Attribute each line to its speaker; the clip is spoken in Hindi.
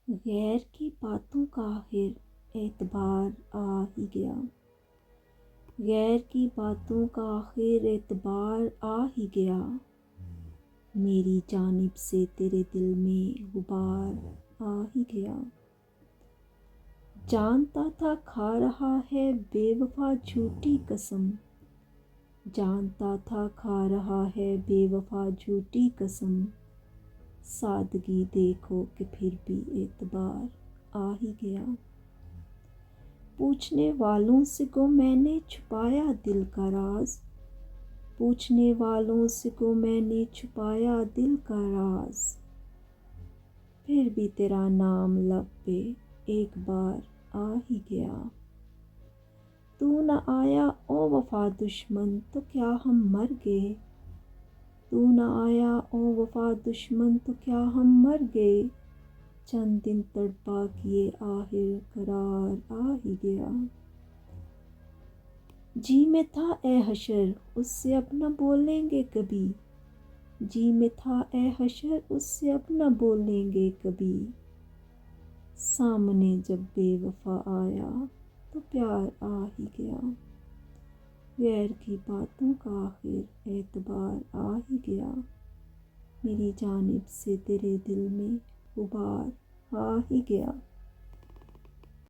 Speaker 1: गैर की बातों का आखिर एतबार आ ही गया। गैर की बातों का आखिर एतबार आ ही गया। मेरी जानिब से तेरे दिल में गुबार आ ही गया। जानता था खा रहा है बेवफा झूठी कसम। जानता था खा रहा है बेवफा झूठी कसम। सादगी देखो कि फिर भी एतबार आ ही गया। पूछने वालों से को मैंने छुपाया दिल का राज। पूछने वालों से को मैंने छुपाया दिल का राज। फिर भी तेरा नाम लब पे एक बार आ ही गया। तू न आया ओ वफा दुश्मन तो क्या हम मर गए। तू न आया ओ वफा दुश्मन तो क्या हम मर गए। चंद दिन तड़पा किए आखिर करार आ ही गया। जी में था ए हशर उससे अब न बोलेंगे कभी। जी में था ए हशर उससे अब न बोलेंगे कभी। सामने जब बेवफा आया तो प्यार आ ही गया। गैर की बातों का आखिर एतबार आ ही गया। मेरी जानिब से तेरे दिल में गुबार आ ही गया।